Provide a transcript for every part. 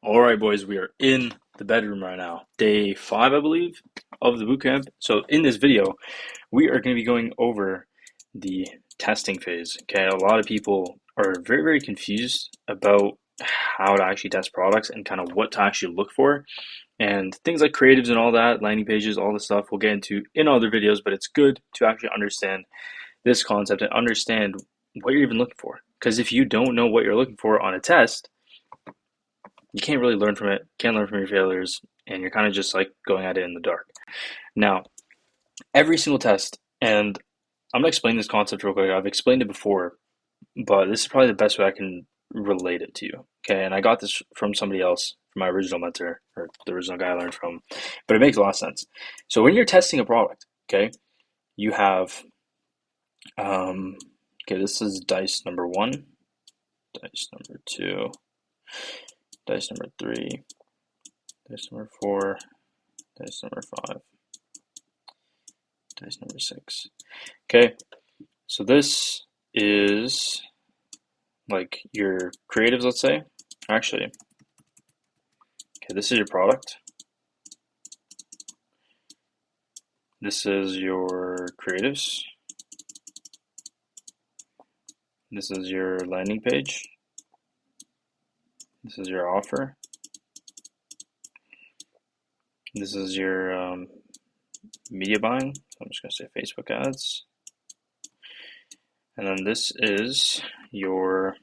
All right, boys, we are in the bedroom right now. Day 5, I believe, of the bootcamp. So in this video, we are going to be going over the testing phase. Okay, a lot of people are very, very confused about how to actually test products and kind of what to actually look for. And things like creatives and all that, landing pages, all this stuff we'll get into in other videos, but it's good to actually understand this concept and understand what you're even looking for. Because if you don't know what you're looking for on a test, you can't really learn from it, can't learn from your failures, and you're kind of just like going at it in the dark. Now, every single test, and I'm gonna explain this concept real quick. I've explained it before, but this is probably the best way I can relate it to you. Okay, and I got this from somebody else, from my original mentor, or the original guy I learned from, but it makes a lot of sense. So when you're testing a product, okay, you have, okay, this is dice number 1, dice number 2, dice number 3, dice number 4, dice number 5, dice number 6. Okay, so this is like your creatives, let's say. Actually, okay, this is your product. This is your creatives. This is your landing page. This is your offer. This is your media buying. I'm just going to say Facebook ads. And then this is your,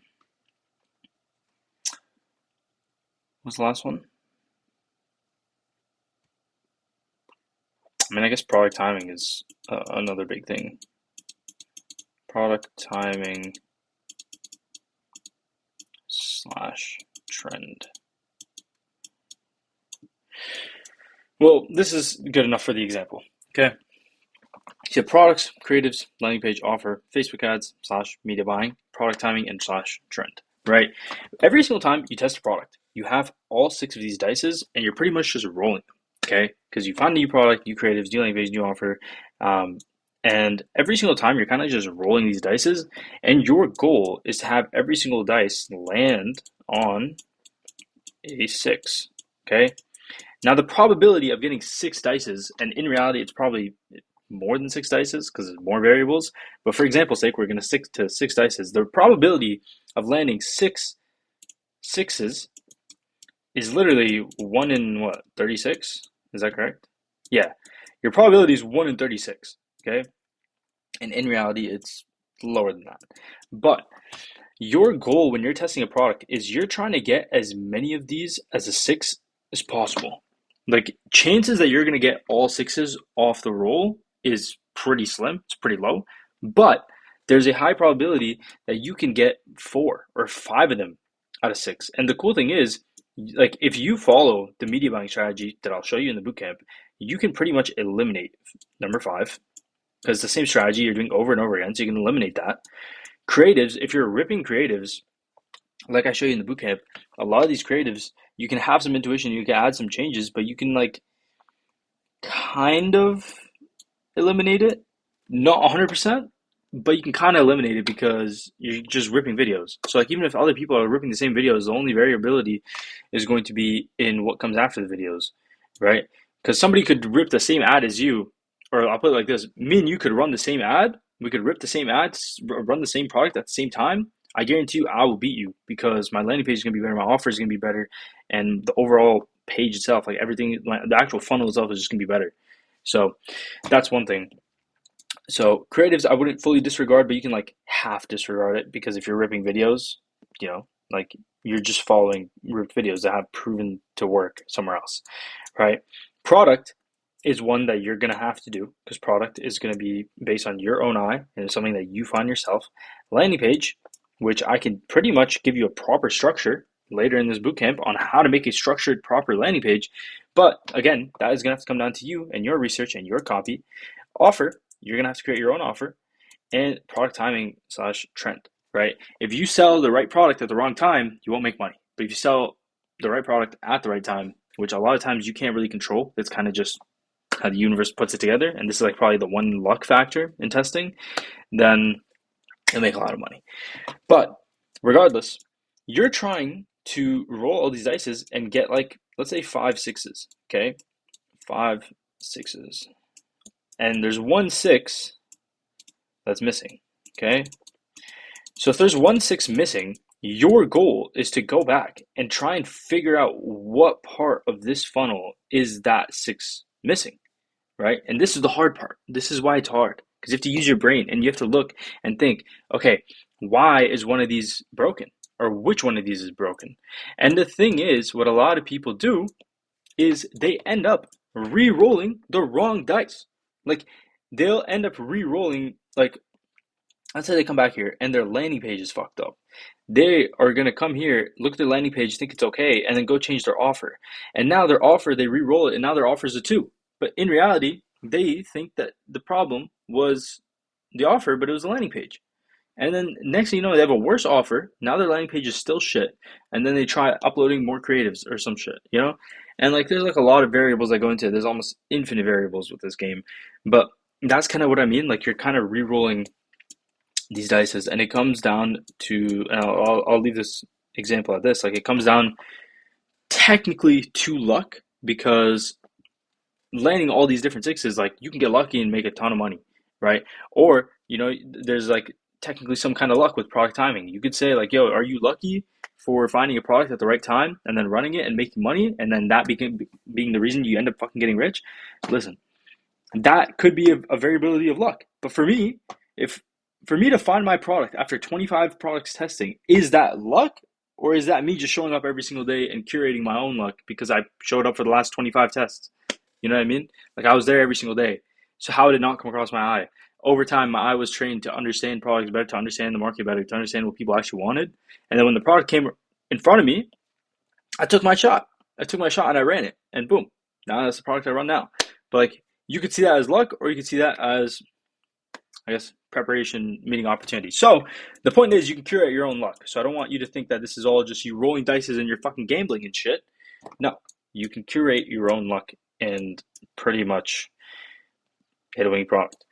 what's the last one? I mean, I guess product timing is another big thing. Product timing / trend. Well, this is good enough for the example. Okay. So products, creatives, landing page, offer, Facebook ads / media buying, product timing, and / trend. Right? Every single time you test a product, you have all 6 of these dices, and you're pretty much just rolling them. Okay? Because you find a new product, new creatives, new landing page, new offer, and every single time you're kind of just rolling these dices, and your goal is to have every single dice land on a 6. Okay? Now the probability of getting 6 dices, and in reality it's probably more than 6 dices because there's more variables, but for example's sake we're going to stick to 6 dices. The probability of landing 6 sixes is literally 1 in what, 36? Is that correct? Yeah, your probability is 1 in 36. Okay, and in reality it's lower than that. But your goal when you're testing a product is you're trying to get as many of these as a 6 as possible. Like, chances that you're going to get all 6s off the roll is pretty slim. It's pretty low. But there's a high probability that you can get 4 or 5 of them out of 6. And the cool thing is, like, if you follow the media buying strategy that I'll show you in the bootcamp, you can pretty much eliminate number 5 because it's the same strategy you're doing over and over again. So you can eliminate that. Creatives, if you're ripping creatives, like I show you in the bootcamp, a lot of these creatives, you can have some intuition, you can add some changes, but you can like kind of eliminate it. Not 100%, but you can kind of eliminate it because you're just ripping videos. So like even if other people are ripping the same videos, the only variability is going to be in what comes after the videos, right? Because somebody could rip the same ad as you, or I'll put it like this, me and you could run the same ad, we could rip the same ads, run the same product at the same time. I guarantee you I will beat you because my landing page is going to be better, my offer is going to be better, and the overall page itself, like everything, the actual funnel itself is just going to be better. So that's one thing. So creatives, I wouldn't fully disregard, but you can like half disregard it because if you're ripping videos, you know, like you're just following ripped videos that have proven to work somewhere else, right? Product is one that you're going to have to do because product is going to be based on your own eye and it's something that you find yourself. Landing page, which I can pretty much give you a proper structure later in this bootcamp on how to make a structured, proper landing page. But again, that is going to have to come down to you and your research and your copy. Offer, you're going to have to create your own offer. And product timing / trend, right? If you sell the right product at the wrong time, you won't make money. But if you sell the right product at the right time, which a lot of times you can't really control, it's kind of just how the universe puts it together, and this is like probably the one luck factor in testing, then you'll make a lot of money. But regardless, you're trying to roll all these dices and get like, let's say 5 6s, okay? 5 6s. And there's 1 6 that's missing, okay? So if there's 1 6 missing, your goal is to go back and try and figure out what part of this funnel is that 6 missing, right? And this is the hard part. This is why it's hard, because you have to use your brain and you have to look and think, okay, why is one of these broken? Or which one of these is broken? And the thing is, what a lot of people do is they end up re-rolling the wrong dice. Like, they'll end up re-rolling, like, let's say they come back here and their landing page is fucked up. They are going to come here, look at their landing page, think it's okay, and then go change their offer. And now their offer, they re-roll it, and now their offer is a 2. But in reality, they think that the problem was the offer, but it was the landing page. And then next thing you know, they have a worse offer. Now their landing page is still shit. And then they try uploading more creatives or some shit, you know? And like, there's like a lot of variables that go into it. There's almost infinite variables with this game. But that's kind of what I mean. Like, you're kind of re-rolling these dices, and it comes down to, and I'll leave this example at this, like, it comes down technically to luck, because landing all these different 6s, like, you can get lucky and make a ton of money, right? Or, you know, there's like technically some kind of luck with product timing. You could say like, yo, are you lucky for finding a product at the right time and then running it and making money, and then that being the reason you end up fucking getting rich? Listen, that could be a variability of luck. But for me, if for me to find my product after 25 products testing, is that luck, or is that me just showing up every single day and curating my own luck because I showed up for the last 25 tests? You know what I mean? Like, I was there every single day. So how did it not come across my eye? Over time, my eye was trained to understand products better, to understand the market better, to understand what people actually wanted. And then when the product came in front of me, I took my shot. I took my shot and I ran it. And boom, now that's the product I run now. But like, you could see that as luck, or you could see that as, I guess, preparation meeting opportunity. So the point is, you can curate your own luck. So I don't want you to think that this is all just you rolling dices and you're fucking gambling and shit. No, you can curate your own luck and pretty much hit a winning product.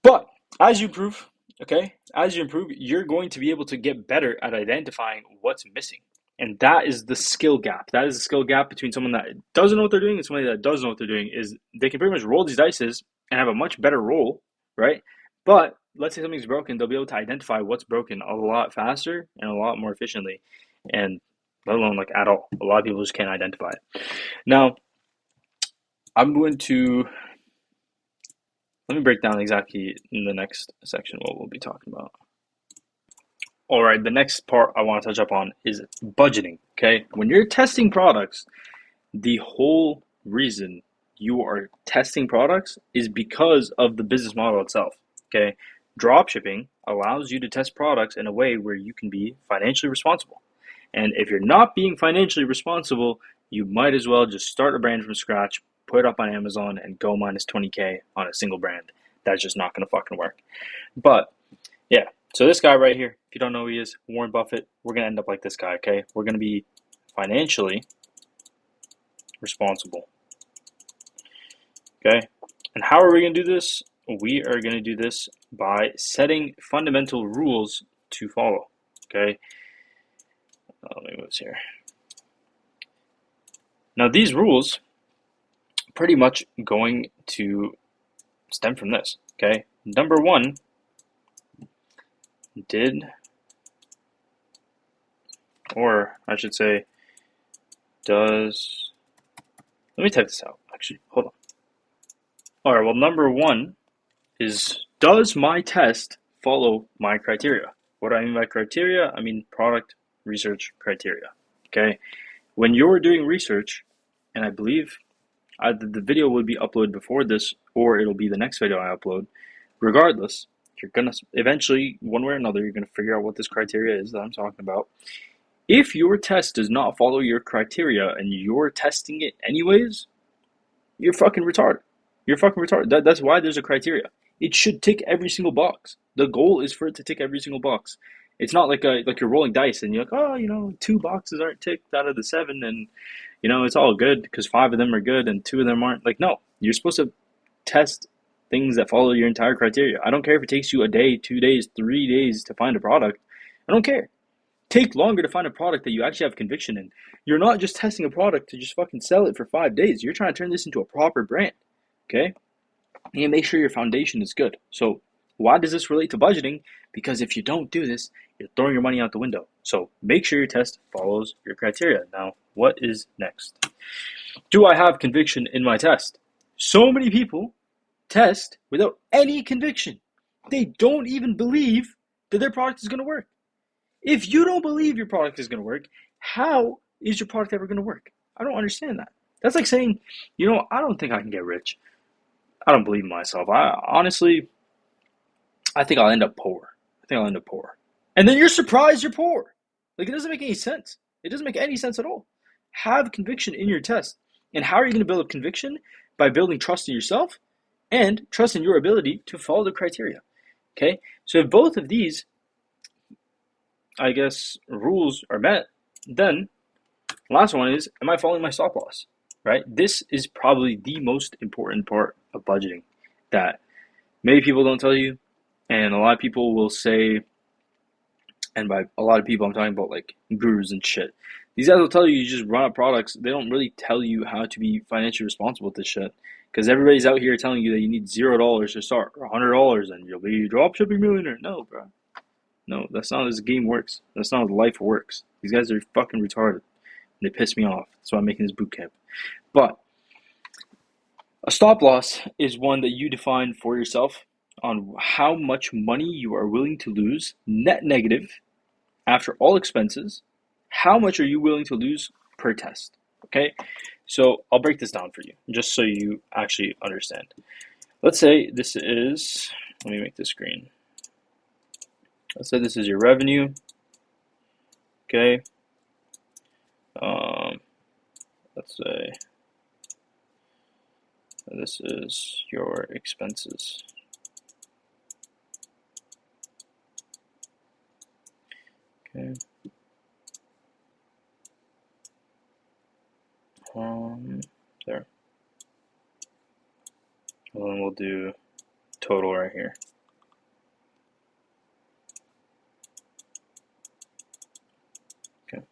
But as you improve, okay, as you improve, you're going to be able to get better at identifying what's missing. And that is the skill gap. That is the skill gap between someone that doesn't know what they're doing and somebody that does know what they're doing. Is they can pretty much roll these dices and have a much better roll, right? But let's say something's broken, they'll be able to identify what's broken a lot faster and a lot more efficiently, and let alone like at all. A lot of people just can't identify it. Now, I'm going to let me break down exactly in the next section what we'll be talking about. All right, the next part I want to touch up on is budgeting, okay? When you're testing products, the whole reason you are testing products is because of the business model itself, okay? Dropshipping allows you to test products in a way where you can be financially responsible. And if you're not being financially responsible, you might as well just start a brand from scratch, put it up on Amazon, and go minus 20K on a single brand. That's just not going to fucking work. But yeah, so this guy right here, if you don't know who he is, Warren Buffett, we're going to end up like this guy, okay? We're going to be financially responsible, okay? And how are we going to do this? We are going to do this by setting fundamental rules to follow, okay? Let me move this here. Now, these rules pretty much going to stem from this, okay? Number one, or I should say, does, let me type this out, actually, hold on. All right, well, number one is, does my test follow my criteria? What do I mean by criteria? I mean product research criteria, okay? When you're doing research, and I believe either the video will be uploaded before this, or it'll be the next video I upload, regardless, you're going to eventually, one way or another, you're going to figure out what this criteria is that I'm talking about. If your test does not follow your criteria and you're testing it anyways, you're fucking retarded. You're fucking retarded. That's why there's a criteria. It should tick every single box. The goal is for it to tick every single box. It's not like you're rolling dice and you're like, oh, you know, 2 boxes aren't ticked out of the 7, and you know it's all good because 5 of them are good and 2 of them aren't. Like, no, you're supposed to test things that follow your entire criteria. I don't care if it takes you a day, 2 days, 3 days to find a product. I don't care. take longer to find a product that you actually have conviction in. You're not just testing a product to just fucking sell it for 5 days. You're trying to turn this into a proper brand. Okay? And make sure your foundation is good. So why does this relate to budgeting? Because if you don't do this, you're throwing your money out the window. So make sure your test follows your criteria. Now, what is next? Do I have conviction in my test? So many people test without any conviction. They don't even believe that their product is going to work. If you don't believe your product is going to work, how is your product ever going to work? I don't understand that. That's like saying, I don't think I can get rich. I don't believe in myself. I think I'll end up poor. And then you're surprised you're poor. Like, it doesn't make any sense. It doesn't make any sense at all. Have conviction in your test. And how are you going to build up conviction? By building trust in yourself and trust in your ability to follow the criteria. Okay? So if both of these, I guess, rules are met, then the last one is, am I following my stop loss? Right? This is probably the most important part of budgeting that many people don't tell you, and a lot of people will say, and by a lot of people I'm talking about like gurus and shit. These guys will tell you just run up products. They don't really tell you how to be financially responsible with this shit. Because everybody's out here telling you that you need $0 to start, or $100 and you'll be a dropshipping millionaire. No, bro. No, that's not how this game works. That's not how life works. These guys are fucking retarded. They piss me off. That's why I'm making this bootcamp. But a stop loss is one that you define for yourself on how much money you are willing to lose, net negative, after all expenses. How much are you willing to lose per test? Okay, so I'll break this down for you, just so you actually understand. Let's say this is, let me make this green. Let's say this is your revenue. Okay. Let's say this is your expenses. Okay. There. And then we'll do total right here. Okay.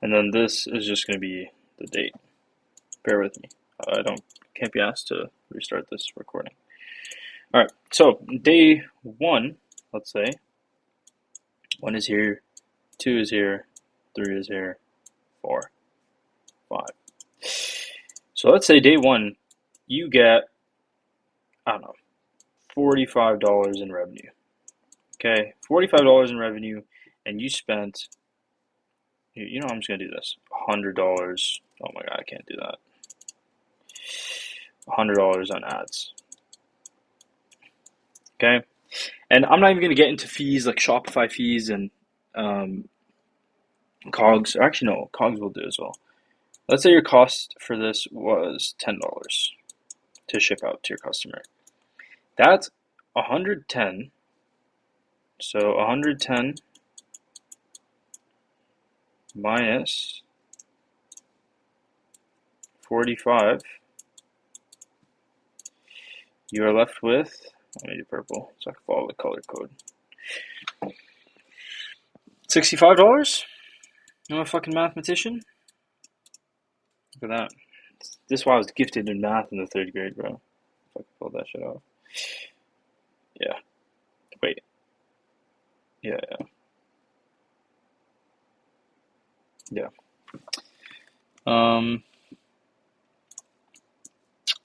And then this is just going to be the date. Bear with me. Can't be asked to restart this recording. All right. So day 1, let's say 1 is here, 2 is here, 3 is here, 4, 5. So let's say day 1, you get, I don't know, $45 in revenue. Okay, $45 in revenue, and you spent, I'm just going to do this, $100. Oh my God, I can't do that. $100 on ads. Okay, and I'm not even going to get into fees like Shopify fees and COGS. Or actually, no, COGS will do as well. Let's say your cost for this was $10 to ship out to your customer. That's 110. So 110 minus 45. You are left with, let me do purple so I can follow the color code. $65? I'm a fucking mathematician. Look at that. This is why I was gifted in math in the 3rd grade, bro. If I can pull that shit off. Yeah. Wait. Yeah.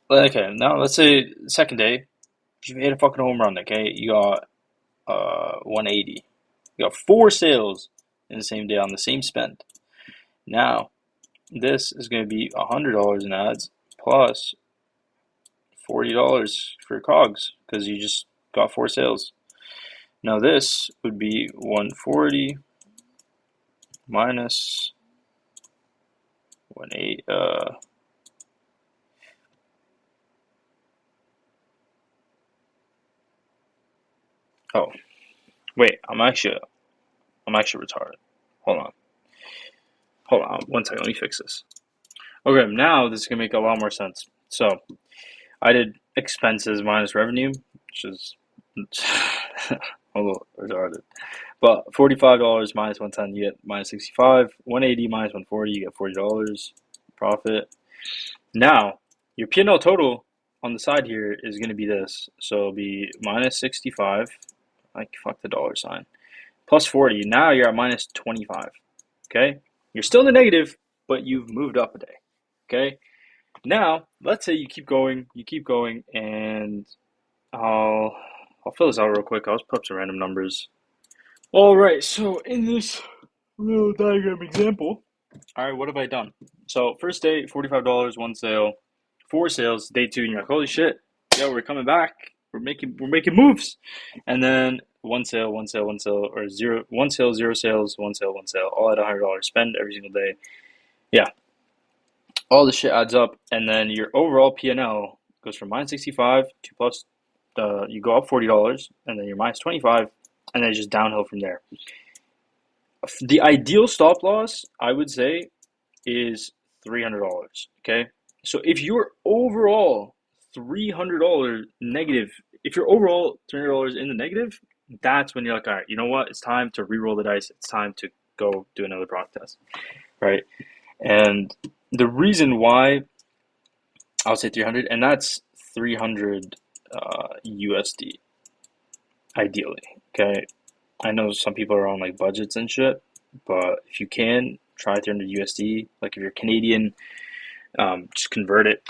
Okay, now let's say second day, you hit a fucking home run, okay? You got 180. You got 4 sales in the same day on the same spend. Now, this is going to be $100 in ads plus $40 for COGS because you just got 4 sales. Now this would be 140 minus 180. Oh, wait, I'm actually retarded. Hold on, 1 second. Let me fix this. Okay, now this is gonna make a lot more sense. So I did expenses minus revenue, which is a little retarded. But $45 minus 110, you get minus 65. 180 minus 140, you get $40 profit. Now, your P&L total on the side here is going to be this. So it'll be minus 65. Like, fuck the dollar sign. Plus 40. Now you're at minus 25. Okay? You're still in the negative, but you've moved up a day. Okay? Now, let's say you keep going, and I'll fill this out real quick. I'll just put up some random numbers. All right, so in this little diagram example, all right, what have I done? So first day, $45, one sale, 4 sales. Day 2, and you're like, holy shit, yeah, we're coming back. We're making moves. And then one sale, or zero, one sale, 0 sales, one sale, all at $100 spend every single day. Yeah, all this shit adds up, and then your overall P&L goes from minus 65 to plus. You go up $40, and then you're minus 25, and then it's just downhill from there. The ideal stop loss, I would say, is $300. Okay, so if you're overall $300 negative, if you're overall $300 in the negative, that's when you're like, all right, you know what? It's time to re-roll the dice. It's time to go do another product test, right? And the reason why I'll say 300, and that's 300 USD, ideally. Okay, I know some people are on like budgets and shit, but if you can, try 300 USD. Like if you're Canadian, just convert it.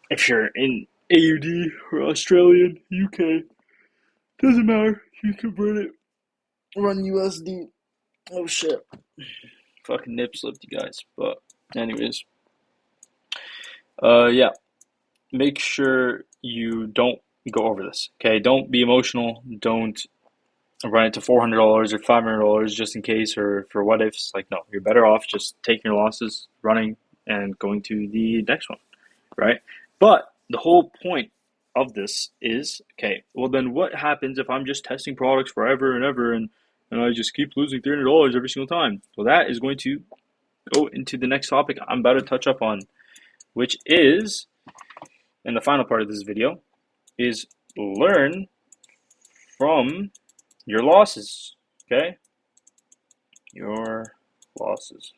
If you're in AUD or Australian, UK, doesn't matter. You convert it. Run USD. Oh shit. Fucking nip slipped, you guys. But anyways, yeah. Make sure you don't go over this. Okay, don't be emotional. Don't run it to $400 or $500 just in case or for what ifs. Like, no, you're better off just taking your losses, running, and going to the next one, right? But the whole point of this is, okay, well then what happens if I'm just testing products forever and ever and I just keep losing $300 every single time? Well, that is going to go into the next topic I'm about to touch up on, which is, and the final part of this video, is learn from your losses, okay? Your losses.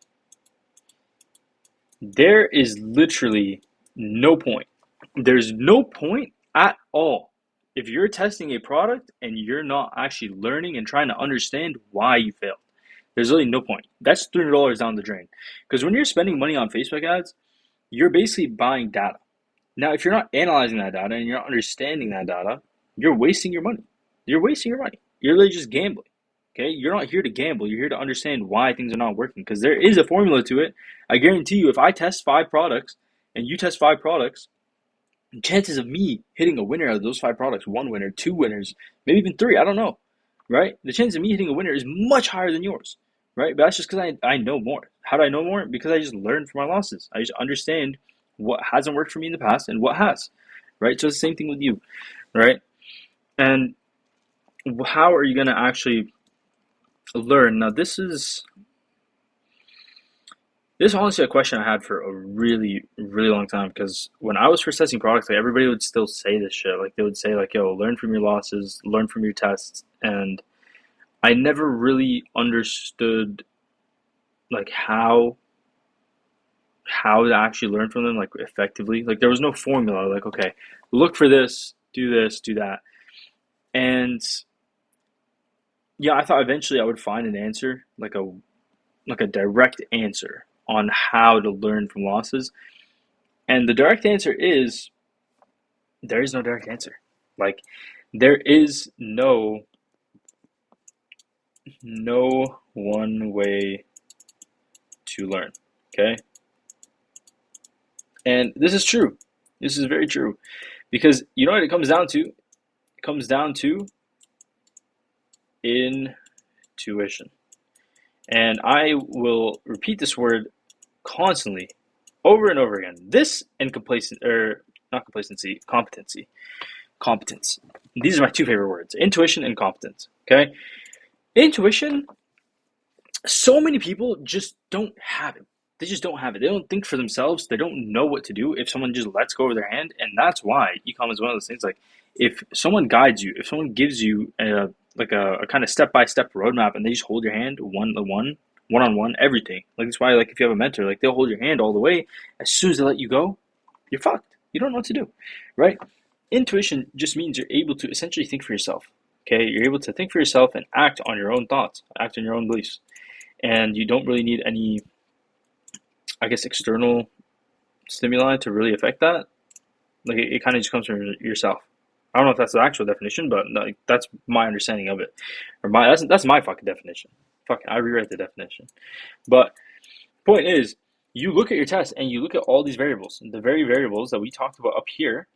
There is literally no point. There's no point at all if you're testing a product and you're not actually learning and trying to understand why you failed. There's really no point. That's $300 down the drain. Because when you're spending money on Facebook ads, you're basically buying data. Now, if you're not analyzing that data and you're not understanding that data, you're wasting your money. You're wasting your money. You're really just gambling. Okay? You're not here to gamble. You're here to understand why things are not working, because there is a formula to it. I guarantee you, if I test 5 products and you test 5 products, chances of me hitting a winner out of those 5 products, 1 winner, 2 winners, maybe even 3, I don't know, right? The chance of me hitting a winner is much higher than yours, right? But that's just because I know more. How do I know more? Because I just learned from my losses. I just understand what hasn't worked for me in the past and what has, right? So it's the same thing with you, right? And how are you going to actually learn? Now, this is honestly a question I had for a really, really long time, because when I was first testing products, like everybody would still say this shit. Like they would say like, yo, learn from your losses, learn from your tests. And I never really understood like how to actually learn from them, like effectively. Like there was no formula, like, okay, look for this, do that. And yeah, I thought eventually I would find an answer, like a direct answer on how to learn from losses. And the direct answer is, there is no direct answer. Like there is no one way to learn. Okay? And this is true. This is very true. Because you know what it comes down to? It comes down to intuition. And I will repeat this word constantly, over and over again. This and competency. Competence. These are my 2 favorite words: intuition and competence. Okay? Intuition, so many people just don't have it. They just don't have it. They don't think for themselves. They don't know what to do if someone just lets go of their hand. And that's why Ecom is one of those things, like, If someone guides you, if someone gives you a kind of step-by-step roadmap and they just hold your hand one-on-one, everything. Like that's why, like, if you have a mentor, like they'll hold your hand all the way. As soon as they let you go, you're fucked. You don't know what to do, right? Intuition just means you're able to essentially think for yourself. Okay, you're able to think for yourself and act on your own thoughts, act on your own beliefs, and you don't really need any, I guess, external stimuli to really affect that. Like it kind of just comes from yourself. I don't know if that's the actual definition, but like that's my understanding of it, or that's my fucking definition. Fucking, I rewrite the definition. But point is, you look at your test and you look at all these variables, the very variables that we talked about up here.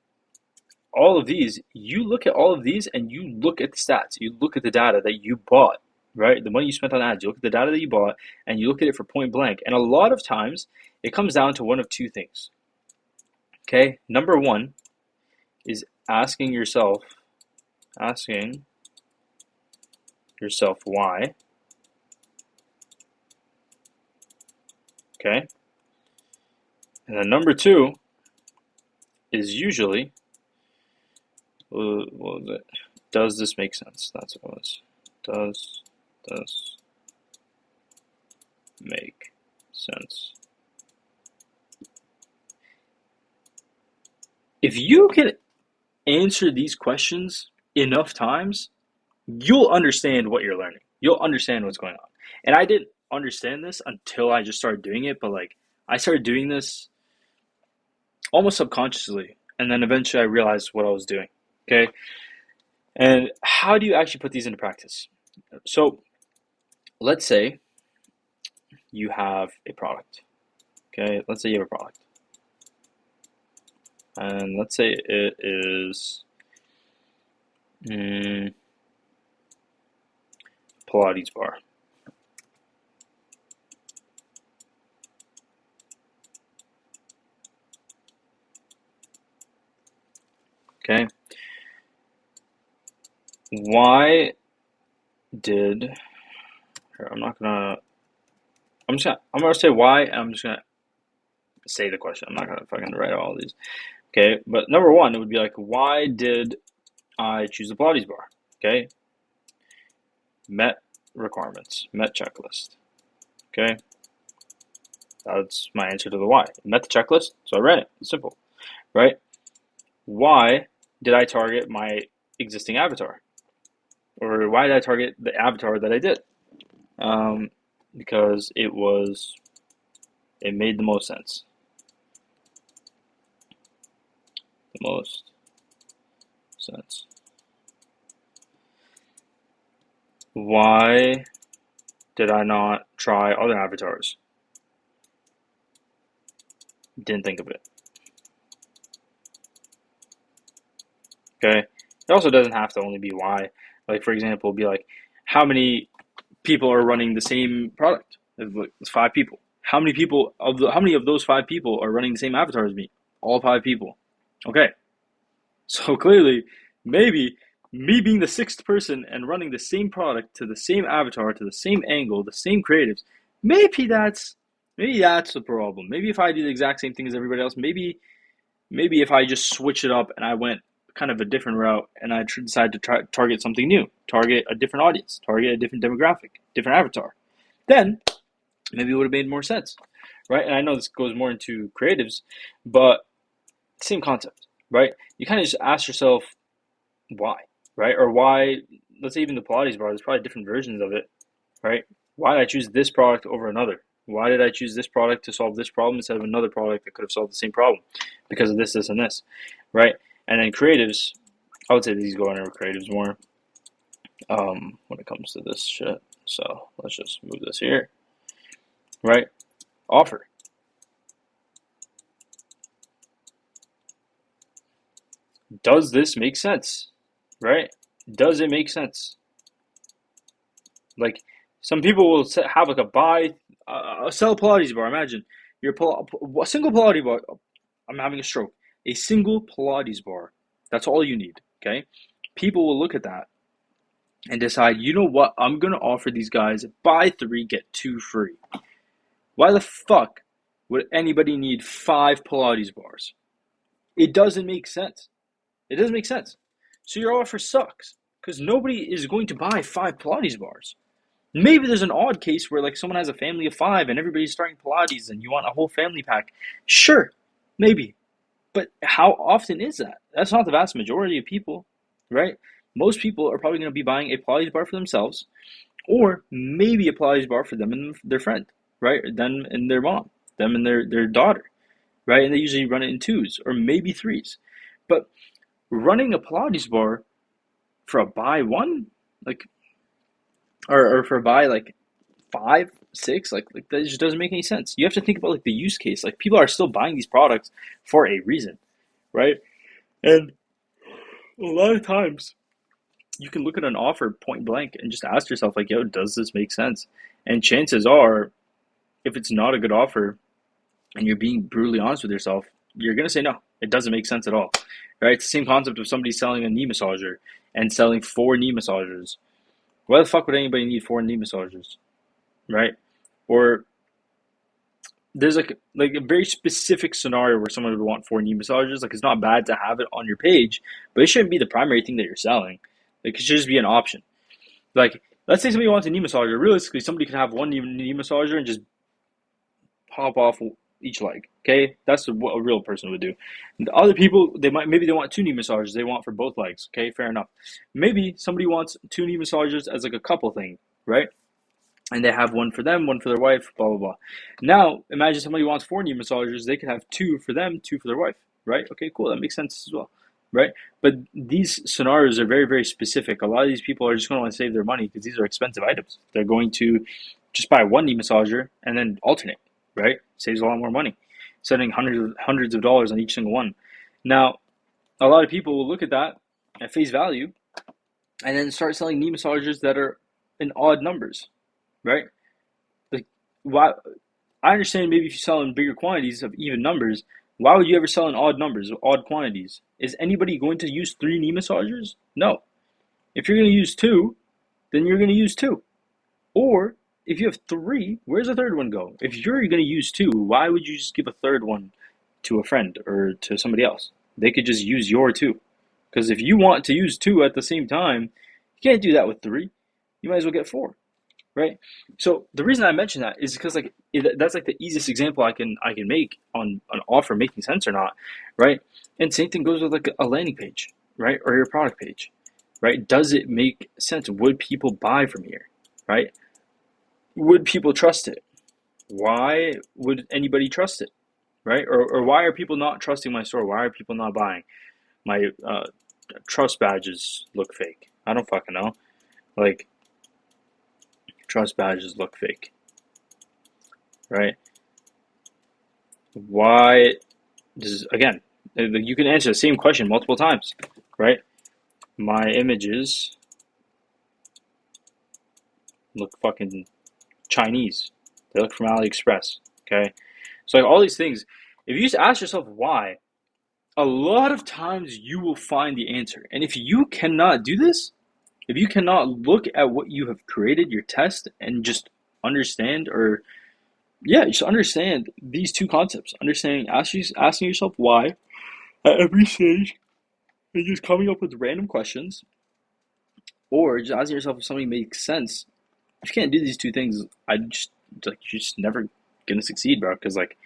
All of these, you look at all of these and you look at the stats. You look at the data that you bought, right? The money you spent on ads. You look at the data that you bought and you look at it for point blank. And a lot of times, it comes down to one of two things. Okay, number one is asking yourself why. Okay, and then number two is usually, what was it? Does this make sense? That's what it was. Does this make sense? If you can answer these questions enough times, you'll understand what you're learning. You'll understand what's going on. And I didn't understand this until I just started doing it, but like I started doing this almost subconsciously, and then eventually I realized what I was doing. Okay? And how do you actually put these into practice? So, let's say you have a product. Okay? Let's say you have a product. And let's say it is Pilates bar. Okay. Why did I'm gonna say why, and I'm just gonna say the question. I'm not gonna fucking write all these. Okay, but number one, it would be like, why did I choose the Pilates bar? Okay, met requirements, met checklist. Okay, that's my answer to the why. It met the checklist, so I ran it. It's simple, right? Why did I target my existing avatar? Or why did I target the avatar that I did? Because it made the most sense. The most sense. Why did I not try other avatars? Didn't think of it. Okay? It also doesn't have to only be why. Like, for example, be like, how many people are running the same product? It's 5 people. How many of those 5 people are running the same avatar as me? All 5 people. Okay. So clearly, maybe me being the 6th person and running the same product to the same avatar, to the same angle, the same creatives, maybe that's the problem. Maybe if I do the exact same thing as everybody else, maybe if I just switch it up and I went kind of a different route and I decided to target something new, target a different audience, target a different demographic, different avatar, then maybe it would have made more sense, right? And I know this goes more into creatives, but same concept, right? You kind of just ask yourself why, right? Or why, let's say even the Pilates bar, there's probably different versions of it, right? Why did I choose this product over another? Why did I choose this product to solve this problem instead of another product that could have solved the same problem? Because of this, this, and this, right? And then creatives, I would say these go under creatives more when it comes to this shit. So let's just move this here, right? Offer. Does this make sense, right? Does it make sense? Like, some people will have like sell a Pilates bar. Imagine a single Pilates bar. I'm having a stroke. A single Pilates bar. That's all you need. Okay. People will look at that and decide, you know what? I'm gonna offer these guys buy 3 get 2 free. Why the fuck would anybody need 5 Pilates bars? It doesn't make sense. It doesn't make sense. So your offer sucks because nobody is going to buy 5 Pilates bars. Maybe there's an odd case where like someone has a family of 5 and everybody's starting Pilates and you want a whole family pack. Sure, maybe. But how often is that? That's not the vast majority of people, right? Most people are probably going to be buying a Pilates bar for themselves or maybe a Pilates bar for them and their friend, right? Them and their mom, them and their daughter, right? And they usually run it in 2s or maybe 3s. But running a Pilates bar for a buy one, like, or for a buy like 5, 6, like that just doesn't make any sense. You have to think about like the use case. Like people are still buying these products for a reason, right? And a lot of times you can look at an offer point blank and just ask yourself like, yo, does this make sense? And chances are, if it's not a good offer and you're being brutally honest with yourself, you're gonna say no. It doesn't make sense at all, right? It's the same concept of somebody selling a knee massager and selling 4 knee massagers. Why the fuck would anybody need 4 knee massagers, right? Or there's like a very specific scenario where someone would want 4 knee massagers. Like it's not bad to have it on your page, but it shouldn't be the primary thing that you're selling. Like it should just be an option. Like let's say somebody wants a knee massager. Realistically, somebody could have one knee massager and just pop off each leg. Okay, that's what a real person would do. And other people, maybe they want 2 knee massagers. They want for both legs. Okay, fair enough. Maybe somebody wants 2 knee massagers as like a couple thing, right? And they have one for them, one for their wife, blah blah blah. Now imagine somebody wants 4 knee massagers. They could have 2 for them, 2 for their wife, right? Okay, cool. That makes sense as well, right? But these scenarios are very very specific. A lot of these people are just going to want to save their money because these are expensive items. They're going to just buy 1 knee massager and then alternate, right? Saves a lot more money, spending hundreds of dollars on each single one. Now a lot of people will look at that at face value and then start selling knee massagers that are in odd numbers, right? Like, why? I understand maybe if you sell in bigger quantities of even numbers, why would you ever sell in odd numbers, odd quantities? Is anybody going to use 3 knee massagers? No. If you're going to use 2, then you're going to use 2. Or if you have 3, where's the third one go? If you're going to use 2, why would you just give a third one to a friend or to somebody else? They could just use your 2. Because if you want to use 2 at the same time, you can't do that with 3. You might as well get 4. Right. So the reason I mention that is because like that's like the easiest example I can make on an offer making sense or not, right? And same thing goes with like a landing page, right, or your product page, right? Does it make sense? Would people buy from here, right? Would people trust it? Why would anybody trust it, right? Or why are people not trusting my store? Why are people not buying? My trust badges look fake. I don't fucking know, like. Trust badges look fake, right? Why does, again, you can answer the same question multiple times, right? My images look fucking Chinese. They look from AliExpress, okay? So like all these things, if you just ask yourself why, a lot of times you will find the answer. And if you cannot do this, if you cannot look at what you have created, your test, and just understand just understand these 2 concepts. Asking yourself why at every stage and just coming up with random questions, or just asking yourself if something makes sense. If you can't do these 2 things, you're just never gonna succeed, bro. Because like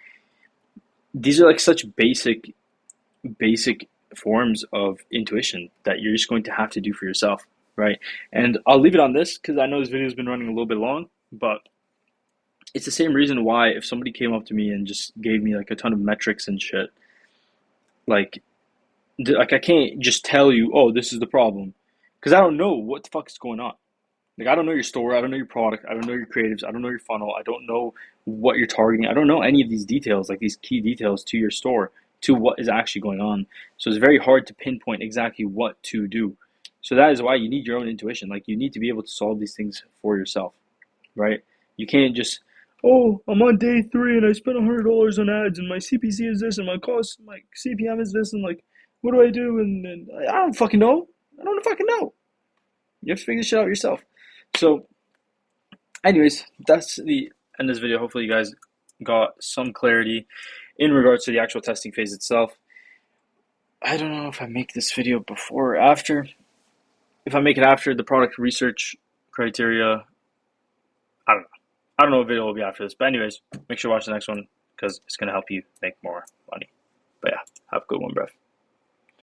these are like such basic forms of intuition that you're just going to have to do for yourself, right? And I'll leave it on this because I know this video has been running a little bit long, but it's the same reason why if somebody came up to me and just gave me like a ton of metrics and shit, like I can't just tell you, oh, this is the problem, because I don't know what the fuck is going on. Like I don't know your store, I don't know your product, I don't know your creatives, I don't know your funnel, I don't know what you're targeting, I don't know any of these details, like these key details to your store, to what is actually going on. So it's very hard to pinpoint exactly what to do. So that is why you need your own intuition. Like you need to be able to solve these things for yourself, right? You can't just, oh, I'm on day 3 and I spent $100 on ads and my CPC is this and my CPM is this and like, what do I do? And I don't fucking know. I don't fucking know. You have to figure this shit out yourself. So, anyways, that's the end of this video. Hopefully, you guys got some clarity in regards to the actual testing phase itself. I don't know if I make this video before or after. If I make it after the product research criteria, I don't know. I don't know what video will be after this. But anyways, make sure to watch the next one because it's going to help you make more money. But yeah, have a good one, bruv.